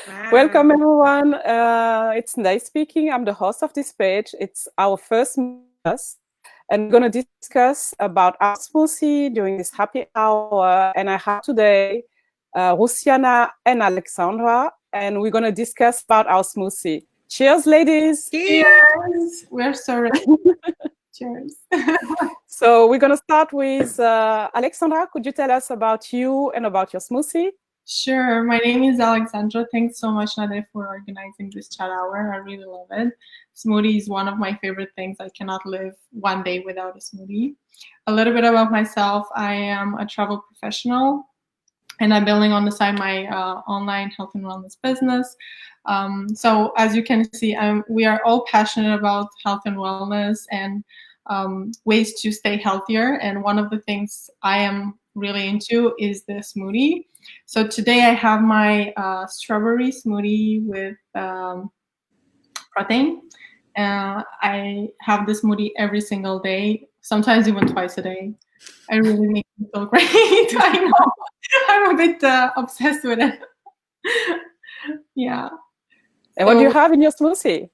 Wow. Welcome, everyone. It's Ndeye speaking. I'm the host of this page. It's our first podcast, and we're going to discuss about our smoothie during this happy hour. And I have today Rusiana and Alexandra, and we're going to discuss about our smoothie. Cheers, ladies. Cheers! We're so ready. Cheers. So we're going to start with Alexandra. Could you tell us about you and about your smoothie? Sure. My name is Alexandra. Thanks so much, Ndeye, for organizing this chat hour. I really love it. Smoothie is one of my favorite things. I cannot live one day without a smoothie. A little bit about myself. I am a travel professional, and I'm building on the side my online health and wellness business. So as you can see, we are all passionate about health and wellness and ways to stay healthier. And one of the things I am really into is the smoothie. So today I have my strawberry smoothie with protein. I have this smoothie every single day, sometimes even twice a day. It really makes me feel great. I know. I'm a bit obsessed with it. Yeah. And what do you have in your smoothie?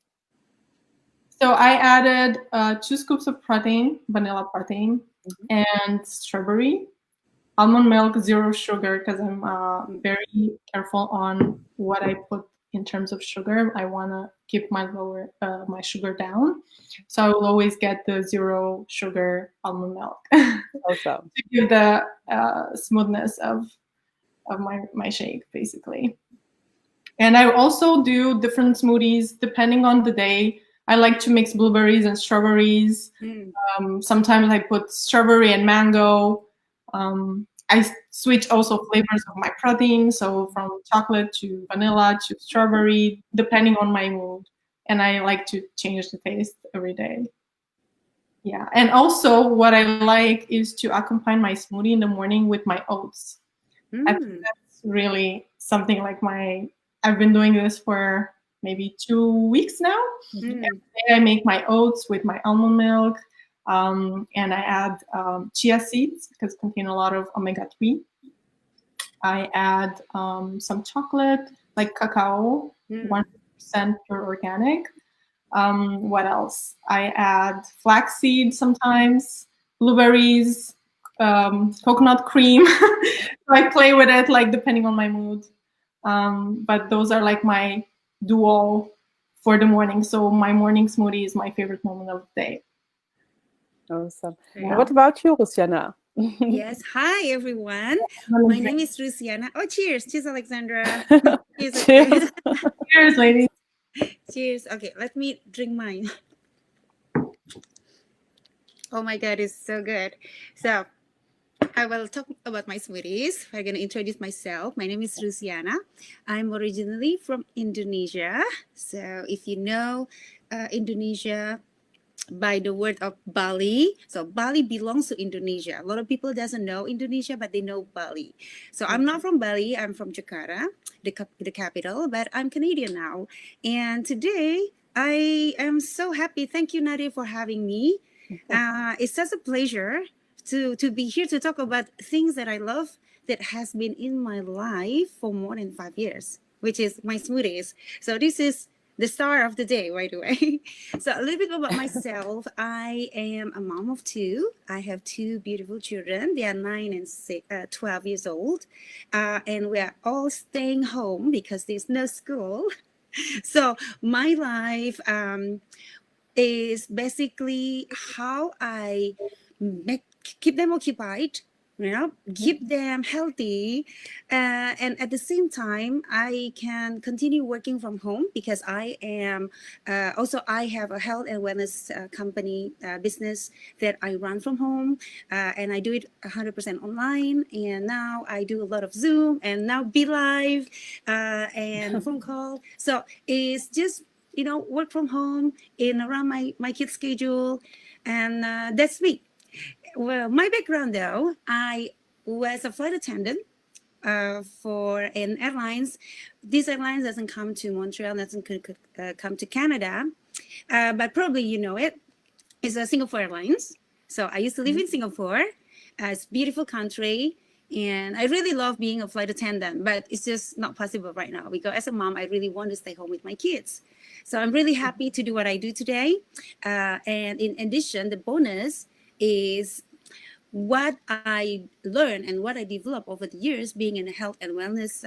So I added 2 scoops of protein, vanilla protein, and strawberry, almond milk, 0 sugar, because I'm very careful on what I put in terms of sugar. I want to keep my sugar down. So I will always get the 0 sugar almond milk Awesome. to give the smoothness of my shake, basically. And I also do different smoothies depending on the day. I like to mix blueberries and strawberries. Sometimes I put strawberry and mango. I switch also flavors of my protein, so from chocolate to vanilla to strawberry, depending on my mood. And I like to change the taste every day. Yeah, and also what I like is to accompany my smoothie in the morning with my oats. I think that's really something like I've been doing this for maybe 2 weeks now. Every day I make my oats with my almond milk. And I add chia seeds because it contain a lot of omega-3. I add some chocolate, like cacao, 100% pure organic. What else? I add flax seeds sometimes, blueberries, coconut cream. So I play with it, like depending on my mood. But those are like my duo for the morning. So my morning smoothie is my favorite moment of the day. Awesome. Yeah. What about you, Rusiana? Yes. Hi, everyone. My name is Rusiana. Oh, cheers. Cheers, Alexandra. Cheers. Cheers, ladies. Cheers. Okay, let me drink mine. Oh my God, it's so good. So I will talk about my smoothies. I'm going to introduce myself. My name is Rusiana. I'm originally from Indonesia. So if you know Indonesia, by the word of Bali. So Bali belongs to Indonesia. A lot of people doesn't know Indonesia, but they know Bali. So I'm not from Bali. I'm from Jakarta, the capital, but I'm Canadian now. And today I am so happy. Thank you, Ndeye, for having me. It's such a pleasure to be here to talk about things that I love that has been in my life for more than 5 years, which is my smoothies. So this is the star of the day, by the way. So a little bit about myself. I am a mom of 2. I have 2 beautiful children. They are 9 and 12 years old. And we are all staying home because there's no school. So my life is basically how I keep them occupied, keep them healthy, and at the same time I can continue working from home because I am also I have a health and wellness company business that I run from home, and I do it 100% online, and now I do a lot of Zoom and now Be Live and phone call. So it's just work from home in around my kids' schedule, and that's me. Well, my background though, I was a flight attendant for an airlines. This airlines doesn't come to Montreal, doesn't come to Canada, but probably you know it. It's a Singapore Airlines. So I used to live in Singapore. It's a beautiful country. And I really love being a flight attendant, but it's just not possible right now because as a mom, I really want to stay home with my kids. So I'm really happy to do what I do today. And in addition, the bonus is what I learned and what I developed over the years being in the health and wellness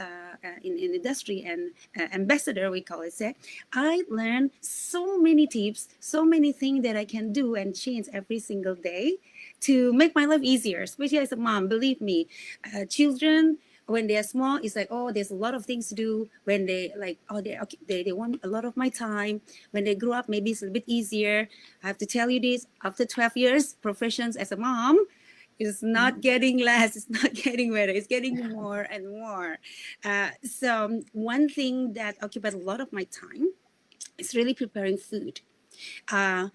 in industry and ambassador, we call it. Say, I learned so many tips, so many things that I can do and change every single day to make my life easier, especially as a mom. Believe me, children when they are small, it's like, oh, there's a lot of things to do. When they like, oh, they want a lot of my time. When they grow up, maybe it's a little bit easier. I have to tell you this: after 12 years, professions as a mom, it's not getting less, it's not getting better, it's getting more and more. So one thing that occupies a lot of my time is really preparing food. I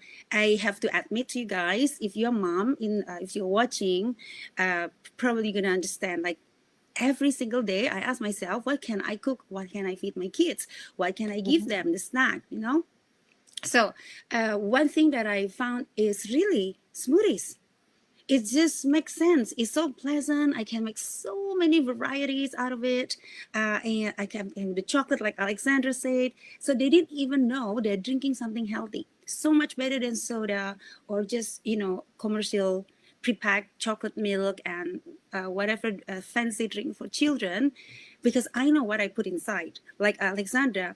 have to admit to you guys, if you're a mom, if you're watching, probably gonna understand. Like every single day, I ask myself, what can I cook? What can I feed my kids? What can I give them the snack? You know. So one thing that I found is really smoothies. It just makes sense. It's so pleasant. I can make so many varieties out of it. And I can, and the chocolate, like Alexandra said. So they didn't even know they're drinking something healthy. So much better than soda or just, commercial prepacked chocolate milk and whatever fancy drink for children, because I know what I put inside. Like Alexandra,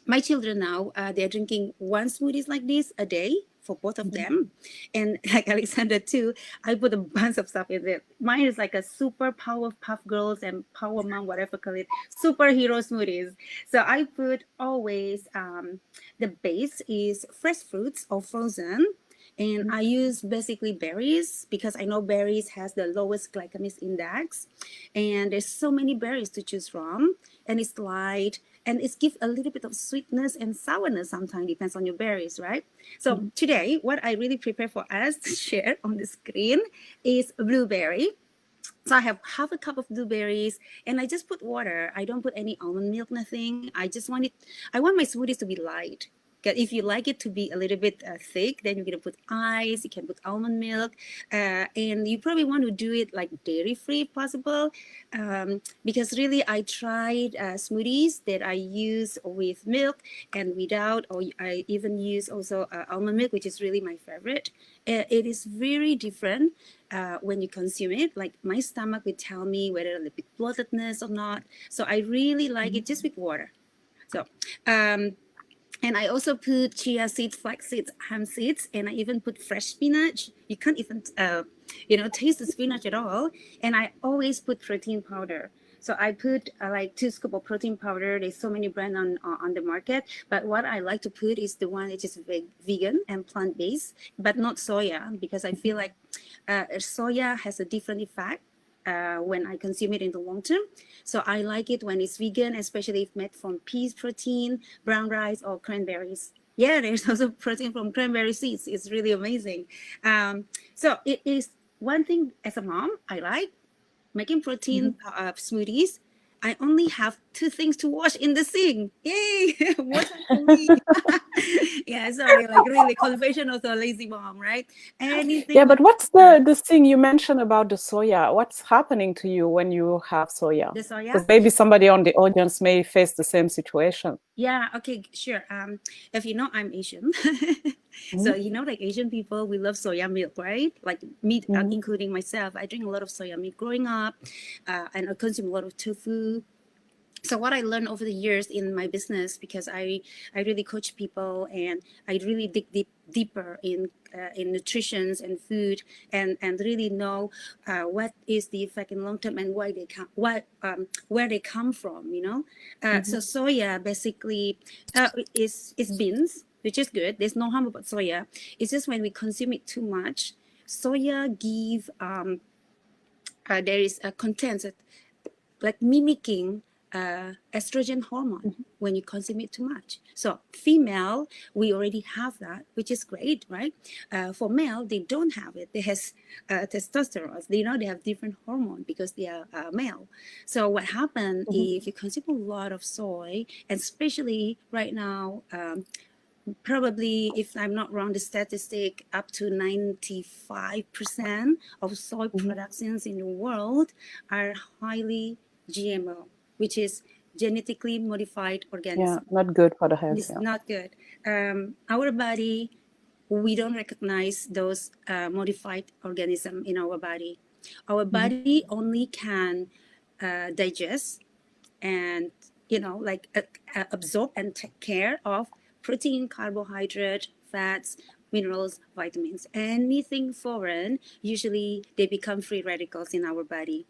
my children now, they're drinking one smoothies like this a day for both of them. And like Alexander too, I put a bunch of stuff in it. Mine is like a super power puff girls and power mom, whatever call it, superhero smoothies. So I put always, the base is fresh fruits or frozen. And I use basically berries because I know berries has the lowest glycemic index. And there's so many berries to choose from. And it's light. And it gives a little bit of sweetness and sourness sometimes, depends on your berries, right? So today, what I really prepare for us to share on the screen is blueberry. So I have half a cup of blueberries and I just put water. I don't put any almond milk, nothing. I want my smoothies to be light. If you like it to be a little bit thick, then you're going to put ice, you can put almond milk, and you probably want to do it like dairy-free if possible, because really I tried smoothies that I use with milk and without, or I even use also almond milk, which is really my favorite. It is very different when you consume it. Like my stomach will tell me whether a little bit bloatedness or not. So I really like it just with water. So, and I also put chia seeds, flax seeds, hemp seeds, and I even put fresh spinach. You can't even, taste the spinach at all. And I always put protein powder. So I put like 2 scoops of protein powder. There's so many brands on the market. But what I like to put is the one that is vegan and plant-based, but not soya, because I feel like soya has a different effect when I consume it in the long term. So I like it when it's vegan, especially if made from peas protein, brown rice, or cranberries. Yeah, there's also protein from cranberry seeds. It's really amazing. So it is one thing as a mom I like making protein smoothies. I only have 2 things to wash in the sink. Yay! Wash for me. Yeah, sorry, like really confession of a lazy mom, right? Anything. Yeah, but what's the thing you mentioned about the soya? What's happening to you when you have soya? The soya? Because maybe somebody on the audience may face the same situation. Yeah, okay, sure. If you know, I'm Asian. So, like Asian people, we love soya milk, right? Like meat, including myself. I drink a lot of soya milk growing up, and I consume a lot of tofu. So what I learned over the years in my business, because I really coach people and I really dig deeper in nutrition and food and really know what is the effect in long term and why they come, where they come from, So soya basically is beans, which is good. There's no harm about soya. It's just when we consume it too much, soya give there is a content that, like mimicking estrogen hormone when you consume it too much. So female, we already have that, which is great, right? For male, they don't have it. They have testosterone. They have different hormone because they are male. So what happens if you consume a lot of soy, and especially right now, probably, if I'm not wrong, the statistic up to 95% of soy productions in the world are highly GMO, which is genetically modified organism. Yeah, not good for the health. It's Yeah. not good. Our body, we don't recognize those modified organism in our body. Our body only can digest and like absorb and take care of protein, carbohydrate, fats, minerals, vitamins. Anything foreign, usually they become free radicals in our body.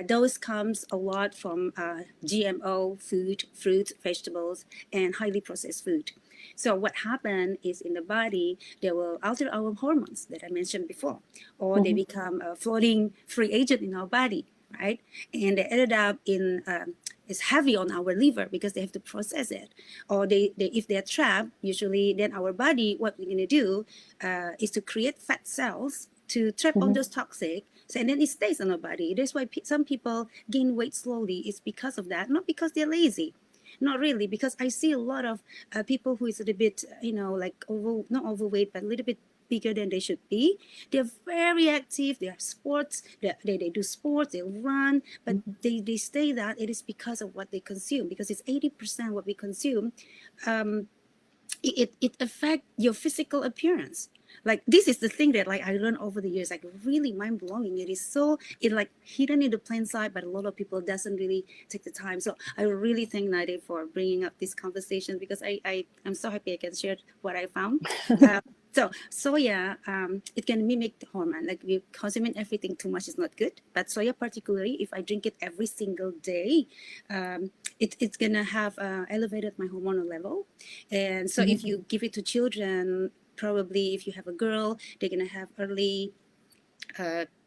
Those comes a lot from GMO food, fruits, vegetables, and highly processed food. So what happened is in the body, they will alter our hormones that I mentioned before, or they become a floating free agent in our body, right? And they ended up in it's heavy on our liver because they have to process it, or they if they're trapped, usually then our body, what we're gonna do is to create fat cells to trap on those toxic. So, and then it stays on our body. That's why some people gain weight slowly. It's because of that, not because they're lazy. Not really, because I see a lot of people who is a little bit, like not overweight, but a little bit bigger than they should be. They're very active. They have sports. They do sports. They run, but they say that it is because of what they consume. Because it's 80% what we consume. It affects your physical appearance. Like this is the thing that like I learned over the years, like really mind blowing. It like hidden in the plain sight, but a lot of people doesn't really take the time. So I really thank Ndeye for bringing up this conversation because I'm so happy I can share what I found. So soya, it can mimic the hormone. Like we consuming everything too much is not good. But soya particularly, if I drink it every single day, it's gonna have elevated my hormonal level. And so if you give it to children, probably if you have a girl, they're gonna have early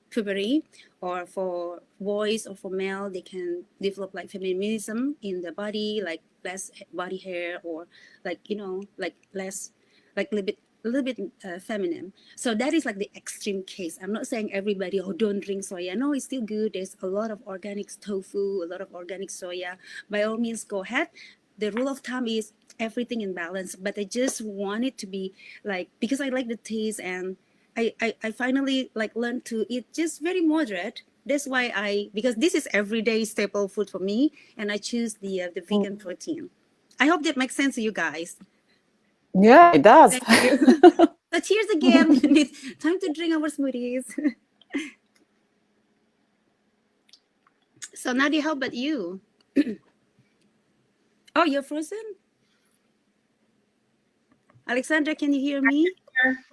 puberty, or for boys or for male, they can develop like feminism in the body, like less body hair, or like like less, like a little bit feminine. So that is like the extreme case. I'm not saying everybody, oh, don't drink soya. No, it's still good. There's a lot of organic tofu, a lot of organic soya. By all means, go ahead. The rule of thumb is everything in balance, but I just want it to be like, because I like the taste, and I finally like learned to eat just very moderate. That's why because this is everyday staple food for me, and I choose the vegan protein. I hope that makes sense to you guys. Yeah, it does. Thank you. So cheers again. It's time to drink our smoothies. So Nadia, how about you? Oh, you're frozen? Alexandra, can you hear me?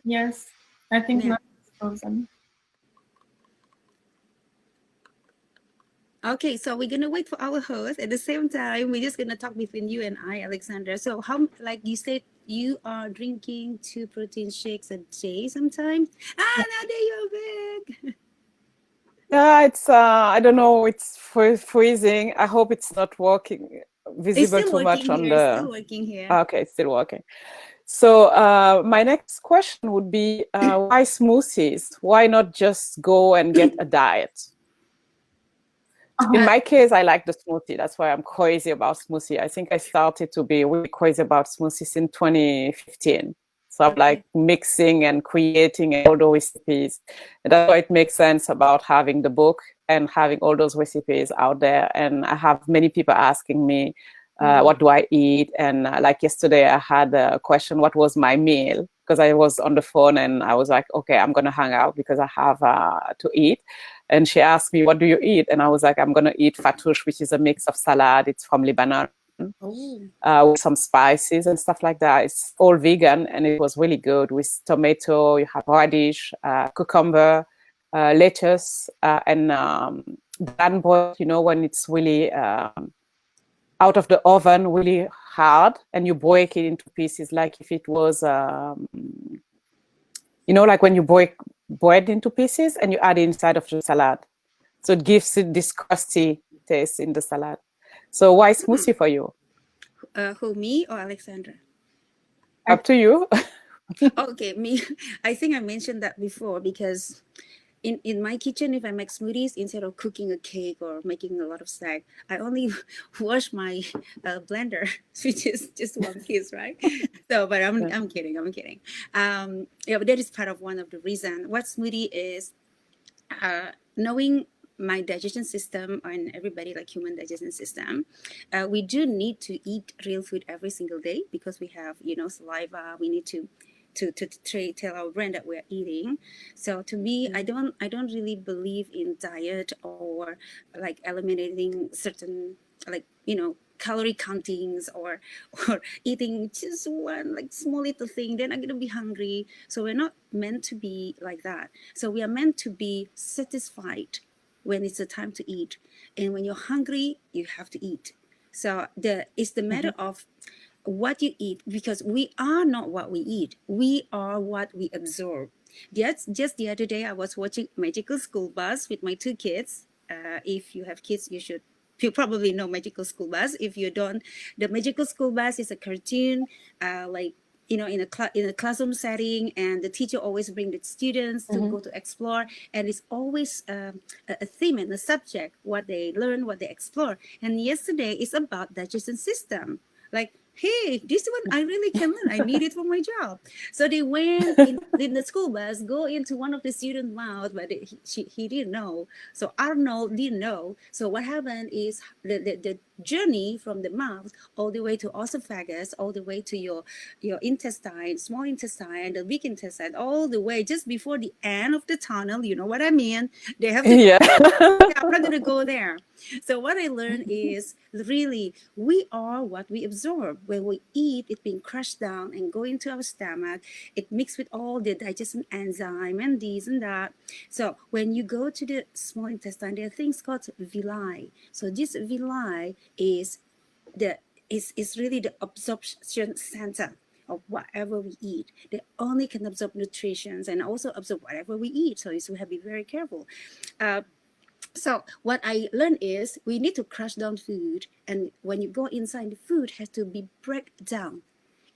Yes, I think Yeah. not frozen. Okay, so we're gonna wait for our host. At the same time, we're just gonna talk between you and I, Alexandra. So how, like you said, you are drinking 2 protein shakes a day sometimes? Nadia, you're big. Yeah, it's I don't know, it's freezing. I hope it's not visible too much on It's the. still working here. Okay, it's still working. So my next question would be, why smoothies? Why not just go and get a diet? In my case, I like the smoothie. That's why I'm crazy about smoothie. I think I started to be really crazy about smoothies in 2015. So I'm like mixing and creating all those recipes. And that's why it makes sense about having the book and having all those recipes out there. And I have many people asking me, what do I eat? And like yesterday, I had a question, what was my meal? Because I was on the phone and I was like, okay, I'm going to hang out because I have to eat. And she asked me, what do you eat? And I was like, I'm going to eat fattoush, which is a mix of salad. It's from Lebanon, with some spices and stuff like that. It's all vegan, and it was really good with tomato. You have radish, cucumber, lettuce, and dan bread, when it's really out of the oven, really hard, and you break it into pieces like if it was, like when you break bread into pieces and you add it inside of the salad. So it gives it this crusty taste in the salad. So why smoothie for you? Who, me or Alexandra? Up to you. Okay, me. I think I mentioned that before because in my kitchen, if I make smoothies, instead of cooking a cake or making a lot of snack, I only wash my blender, which is just one piece, right? So, but I'm kidding, I'm kidding. Yeah, but that is part of one of the reason. What smoothie is, knowing my digestion system and everybody like human digestion system, we do need to eat real food every single day because we have, you know, saliva. We need to tell our brain that we're eating. So to me, I don't really believe in diet or like eliminating certain, like, you know, calorie countings or eating just one like small little thing, then I'm gonna be hungry. So we're not meant to be like that. So we are meant to be satisfied when it's the time to eat, and when you're hungry you have to eat. So it's the matter of what you eat, because we are not what we eat, we are what we absorb. Just the other day I was watching Magical School Bus with my two kids. If you have kids, you probably know Magical School Bus. If you don't, the Magical School Bus is a cartoon, like, you know, in a classroom setting, and the teacher always bring the students to go to explore, and it's always a theme and a subject, what they learn, what they explore. And yesterday is about digestion system. Like, hey, this one I really can learn. I need it for my job. So they went in the school bus, go into one of the students' mouth, but he didn't know. So Arnold didn't know. So what happened is the journey from the mouth all the way to esophagus, all the way to your intestine, small intestine, the big intestine, all the way just before the end of the tunnel. You know what I mean? They have to. Yeah. I'm not gonna go there. So what I learned is really we are what we absorb. When we eat, it's being crushed down and go into our stomach. It mixed with all the digestion enzyme and this and that. So when you go to the small intestine, there are things called villi. So this villi is really the absorption center of whatever we eat. They only can absorb nutrition and also absorb whatever we eat. So we have to be very careful. So what I learned is we need to crush down food, and when you go inside, the food has to be break down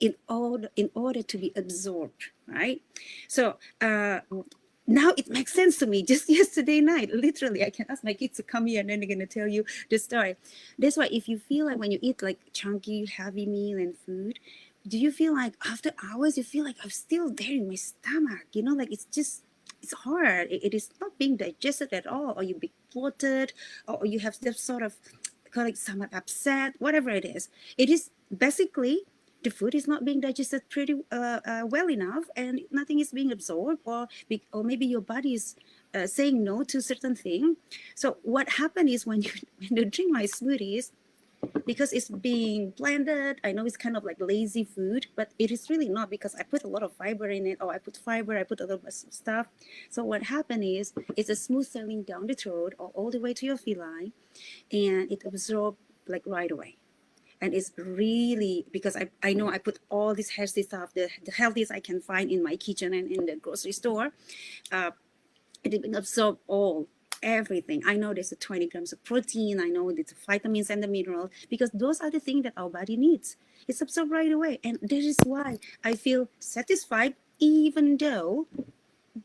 in order to be absorbed, right? So now it makes sense to me. Just yesterday night, literally, I can ask my kids to come here and then they're gonna tell you the story. That's why if you feel like when you eat like chunky, heavy meal and food, do you feel like after hours you feel like I'm still there in my stomach? You know, like it's hard. It is not being digested at all, or you be bloated, or you have some sort of like stomach upset, whatever it is. It is basically the food is not being digested pretty well enough, and nothing is being absorbed, or maybe your body is saying no to certain thing. So what happened is when you drink my smoothies, because it's being blended, I know it's kind of like lazy food, but it is really not, because I put a lot of fiber in it, or I put fiber, I put a little bit of stuff. So what happened is it's a smooth sailing down the throat or all the way to your villi, and it absorbs like right away. And it's really, because I know I put all this healthy stuff, the healthiest I can find in my kitchen and in the grocery store, it absorbs everything. I know there's 20 grams of protein. I know there's vitamins and the minerals, because those are the things that our body needs. It's absorbed right away. And that is why I feel satisfied, even though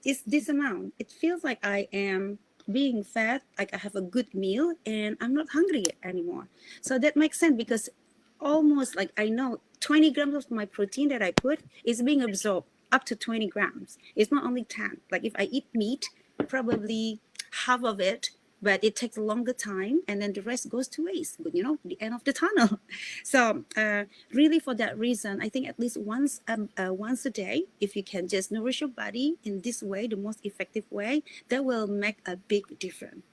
it's this amount. It feels like I am being fed, like I have a good meal and I'm not hungry anymore. So that makes sense, because almost like I know 20 grams of my protein that I put is being absorbed up to 20 grams. It's not only 10. Like if I eat meat, probably half of it, but it takes a longer time, and then the rest goes to waste, but you know, the end of the tunnel. So really for that reason, I think at least once a day, if you can just nourish your body in this way, the most effective way, that will make a big difference.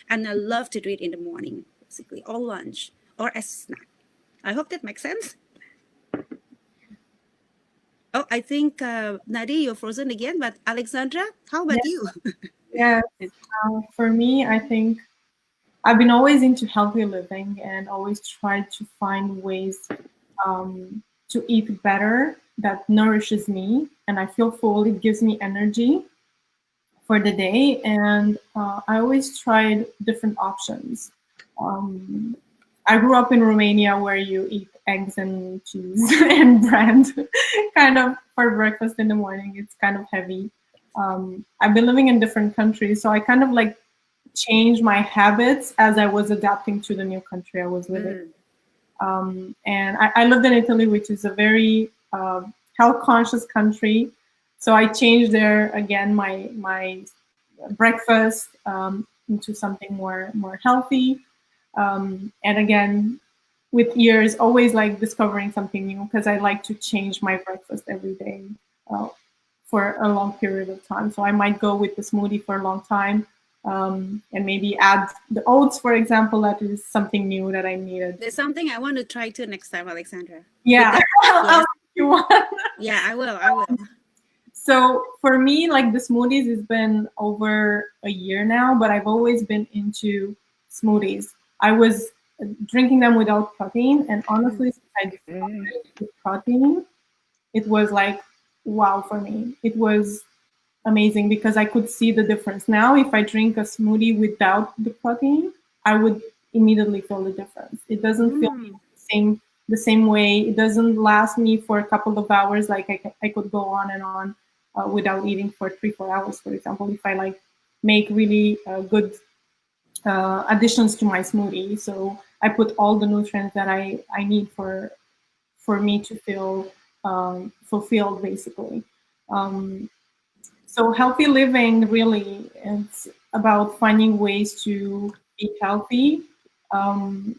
And I love to do it in the morning, basically, or lunch, or as a snack. I hope that makes sense. Oh, I think Ndeye, you're frozen again, but Alexandra, how about you? Yeah, for me, I think I've been always into healthy living and always tried to find ways to eat better that nourishes me, and I feel full. It gives me energy for the day, and I always tried different options. I grew up in Romania, where you eat eggs and cheese and bread kind of for breakfast in the morning. It's kind of heavy. I've been living in different countries, so I kind of like changed my habits as I was adapting to the new country I was living. And I lived in Italy, which is a very health conscious country. So I changed there again my breakfast into something more healthy. And again, with years, always like discovering something new because I like to change my breakfast every day for a long period of time. So I might go with the smoothie for a long time. And maybe add the oats, for example. That is something new that I needed. There's something I want to try too next time, Alexandra. Yeah, Yes. you want. Yeah, I will. So for me, like the smoothies has been over a year now, but I've always been into smoothies. I was drinking them without protein, and honestly, since I discovered the protein, it was like wow for me. It was amazing because I could see the difference. Now, if I drink a smoothie without the protein, I would immediately feel the difference. It doesn't feel the same way. It doesn't last me for a couple of hours. Like I could go on and on without eating for 3-4 hours, for example, if I like make really good additions to my smoothie. So I put all the nutrients that I need for me to feel fulfilled, basically. So healthy living really it's about finding ways to be healthy, and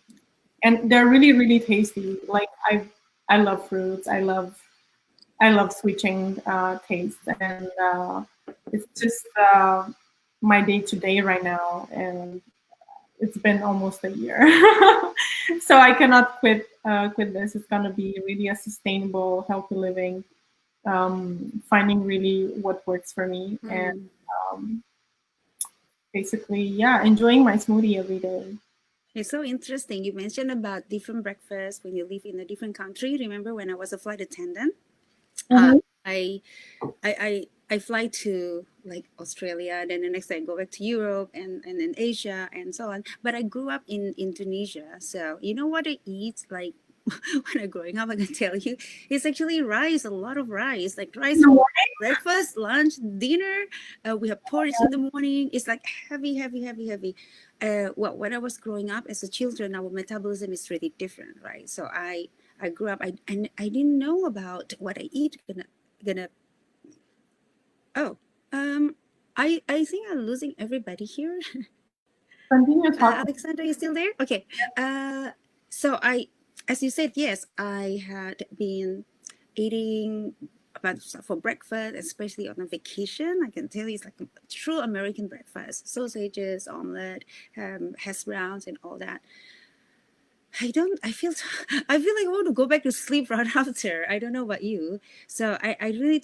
they're really tasty. Like I love fruits. I love switching tastes, and it's just my day to day right now, and it's been almost a year, so I cannot quit this. It's gonna be really a sustainable, healthy living. Finding really what works for me, and basically, yeah, enjoying my smoothie every day. It's so interesting. You mentioned about different breakfasts when you live in a different country. Remember when I was a flight attendant? I, I fly to like Australia, then the next day I go back to Europe and then Asia and so on. But I grew up in Indonesia, so you know what I eat like when I'm growing up. I can tell you, it's actually rice, a lot of rice, like rice for breakfast, lunch, dinner. We have porridge in the morning. It's like heavy, heavy, heavy, heavy. Well, when I was growing up as a children, our metabolism is really different, right? So I grew up. I didn't know about what I eat. Gonna. Oh, I think I'm losing everybody here. Continue talking. Alexandra, you still there? Okay. So as you said, yes, I had been eating about for breakfast, especially on a vacation. I can tell you it's like a true American breakfast: sausages, omelet, hash browns, and all that. I feel like I want to go back to sleep right after. I don't know about you. So I really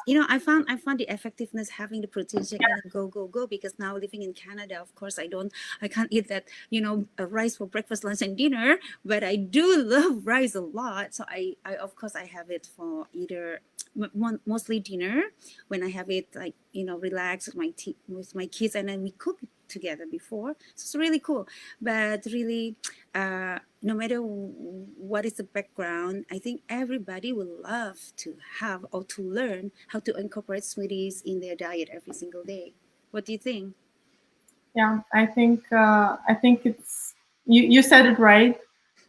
I found the effectiveness having the protein shake and go because now living in Canada, of course I can't eat that rice for breakfast, lunch, and dinner, but I do love rice a lot. So I of course I have it for either mostly dinner when I have it like relax with my kids, and then we cook together before. So it's really cool. But really, no matter what is the background, I think everybody would love to have or to learn how to incorporate smoothies in their diet every single day. What do you think? Yeah, I think it's you said it right.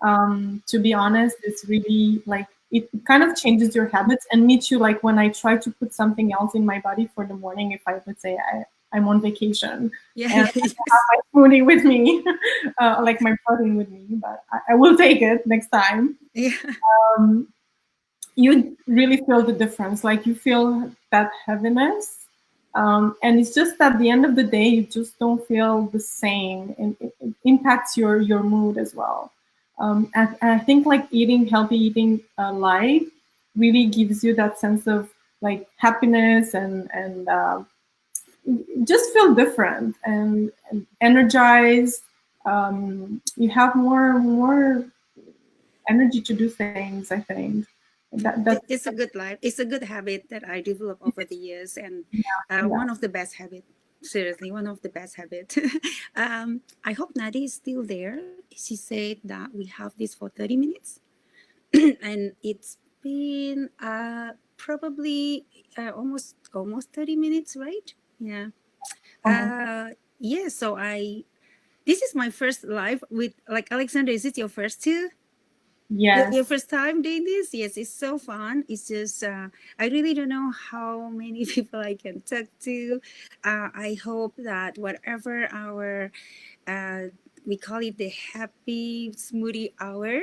To be honest, it's really like it kind of changes your habits. And me too, like when I try to put something else in my body for the morning, if I would say I'm on vacation and I have my smoothie with me, like my protein with me, but I will take it next time. Yeah. You really feel the difference. Like you feel that heaviness. And it's just at the end of the day, you just don't feel the same, and it impacts your mood as well. And I think like healthy eating life really gives you that sense of like happiness and just feel different and energized. You have more energy to do things, I think. It's a good life. It's a good habit that I developed over the years, and one of the best habits. Seriously, one of the best habits. I hope Ndeye is still there. She said that we have this for 30 minutes, and it's been probably almost 30 minutes, right? Yeah. Yeah. So this is my first live with like Alexandra. Is it your first too? Yes. Your first time doing this? Yes, it's so fun. It's just I really don't know how many people I can talk to. I hope that whatever our we call it the happy smoothie hour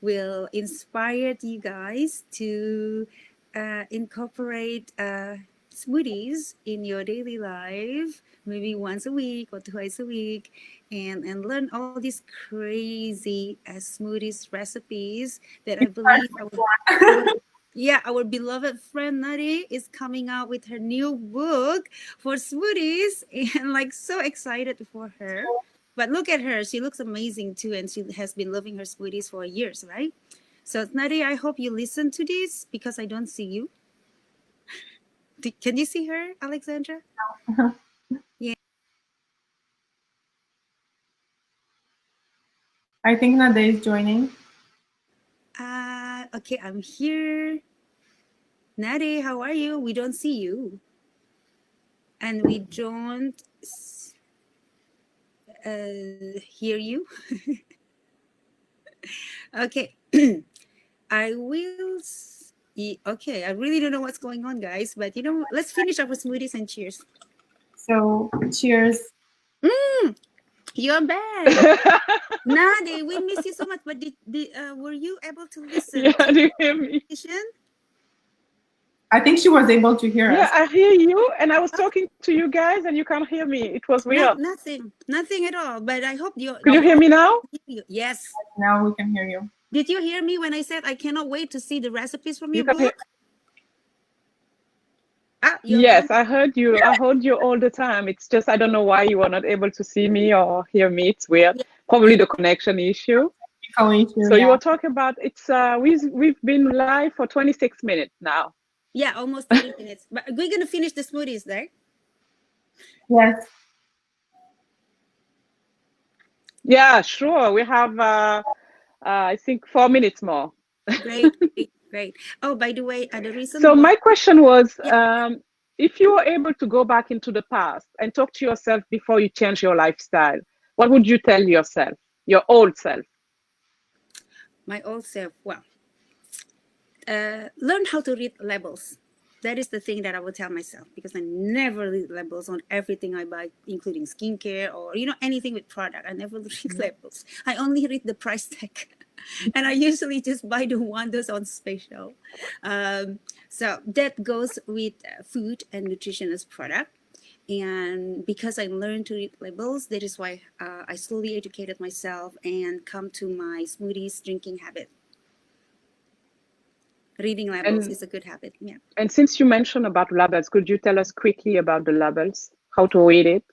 will inspire you guys to incorporate smoothies in your daily life, maybe once a week or twice a week, and learn all these crazy smoothies recipes that I believe our beloved friend Ndeye is coming out with her new book for smoothies, and like so excited for her. But look at her; she looks amazing too, and she has been loving her smoothies for years, right? So Ndeye, I hope you listen to this because I don't see you. Can you see her, Alexandra? Yeah. I think Ndeye is joining. Okay, I'm here. Ndeye, how are you? We don't see you. And we don't hear you. Okay. I will. Okay, I really don't know what's going on, guys. But you know, let's finish up with smoothies and cheers. So cheers. You're back. Ndeye, we miss you so much. But were you able to listen? Yeah, do you hear me? I think she was able to hear Yeah, us. I hear you, and I was talking to you guys, and you can't hear me. It was weird. Nothing at all. But I hope you. Could you hear me now? Yes. Now we can hear you. Did you hear me when I said I cannot wait to see the recipes from your You can hear. book? Yes, I heard you. I heard you all the time. It's just I don't know why you were not able to see me or hear me. It's weird. Yeah. Probably the connection issue. So yeah. you were talking about it's we've been live for 26 minutes now. Yeah, almost 30 minutes. But we're gonna finish the smoothies, right? Yes. Yeah, sure. We have I think 4 minutes more. Great. Oh, by the way, the reason. So my question was, if you were able to go back into the past and talk to yourself before you change your lifestyle, what would you tell yourself, your old self? My old self, well, learn how to read labels. That is the thing that I would tell myself, because I never read labels on everything I buy, including skincare or anything with product. I never read labels. I only read the price tag. And I usually just buy the one that's on special. So that goes with food and nutrition as product. And because I learned to read labels, that is why I slowly educated myself and come to my smoothies drinking habit. Reading labels is a good habit. Yeah. And since you mentioned about labels, could you tell us quickly about the labels, how to read it?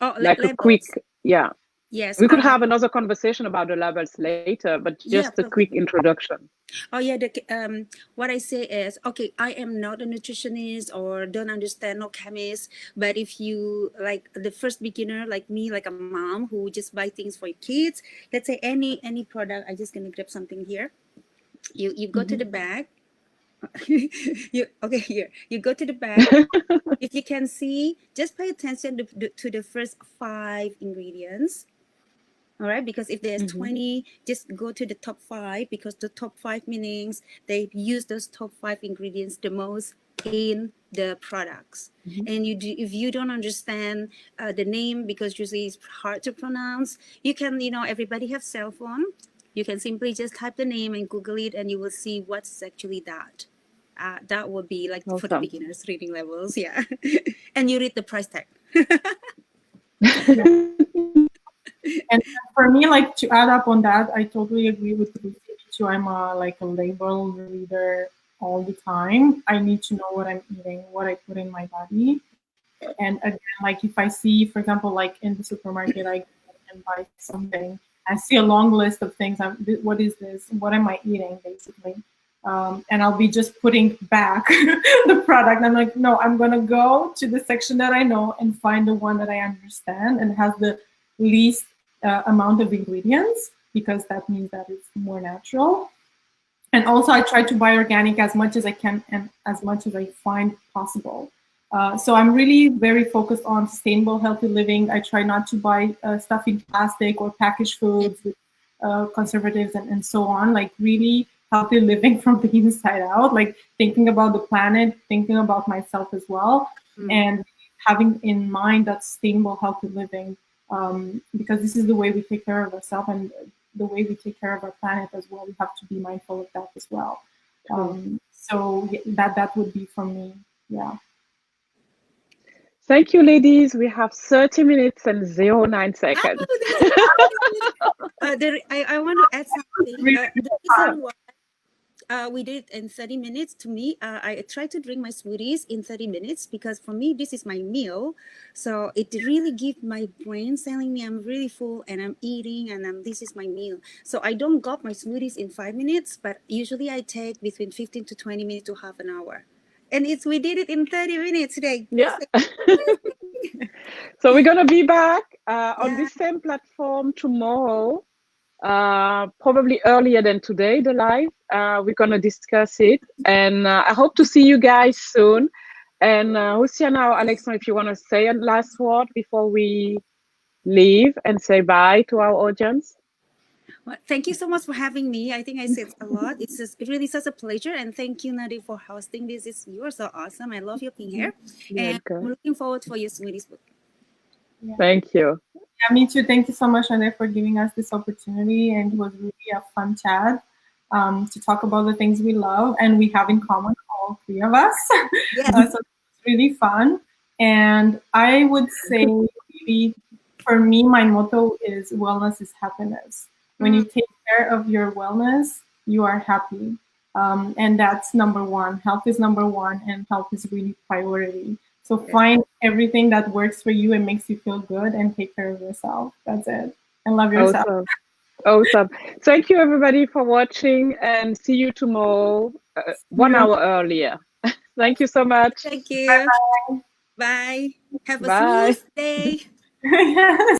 Oh, like labels. A quick, yeah. Yes. We could have another conversation about the labels later, but just a quick introduction. Oh yeah, what I say is, okay, I am not a nutritionist or don't understand, no chemist, but if you like the first beginner like me, like a mom who just buy things for your kids, let's say any product, I'm just gonna grab something here. You go to the bag. Here you go to the bag. If you can see, just pay attention to the first 5 ingredients. All right, because if there's 20, just go to the top 5, because the top 5 meanings they use those top 5 ingredients the most in the products. And if you don't understand the name, because usually it's hard to pronounce, you can, everybody have cell phone. You can simply just type the name and Google it, and you will see what's actually that. That would be like for the beginners reading levels, yeah. And you read the price tag. And for me, like to add up on that, I totally agree with you too. I'm like a label reader all the time. I need to know what I'm eating, what I put in my body. And again, like if I see, for example, like in the supermarket, I can buy something. I see a long list of things. What is this? What am I eating, basically? And I'll be just putting back the product. I'm like, no, I'm gonna go to the section that I know and find the one that I understand and has the least amount of ingredients, because that means that it's more natural. And also I try to buy organic as much as I can and as much as I find possible. So I'm really very focused on sustainable, healthy living. I try not to buy stuff in plastic or packaged foods with conservatives and so on. Like really healthy living from the inside out, like thinking about the planet, thinking about myself as well, and having in mind that sustainable, healthy living, because this is the way we take care of ourselves and the way we take care of our planet as well. We have to be mindful of that as well. So that would be from me. Yeah. Thank you, ladies. We have 30 minutes and 09 seconds. I want to add something. The reason why we did it in 30 minutes, to me, I try to drink my smoothies in 30 minutes because for me, this is my meal. So it really gives my brain telling me I'm really full and I'm eating and this is my meal. So I don't gulp my smoothies in 5 minutes, but usually I take between 15 to 20 minutes to half an hour. And we did it in 30 minutes today. Yeah. So we're going to be back on this same platform tomorrow, probably earlier than today, the live. We're going to discuss it. And I hope to see you guys soon. And Luciana or Alexandre, if you want to say a last word before we leave and say bye to our audience. Well, thank you so much for having me. I think I said a lot. It's really such a pleasure. And thank you, Ndeye, for hosting this. You are so awesome. I love your being here. And I'm looking forward for your smoothies book. Yeah. Thank you. Yeah, me too. Thank you so much, Ndeye, for giving us this opportunity. And it was really a fun chat to talk about the things we love and we have in common, all three of us. Yes. So it's really fun. And I would say, really, for me, my motto is wellness is happiness. When you take care of your wellness, you are happy. And that's number one. Health is number one, and health is really priority. So find everything that works for you and makes you feel good and take care of yourself. That's it. And love yourself. Awesome. Thank you, everybody, for watching, and see you tomorrow, 1 hour earlier. Thank you so much. Thank you. Bye-bye. Bye. Have a Bye. smooth day. Yes.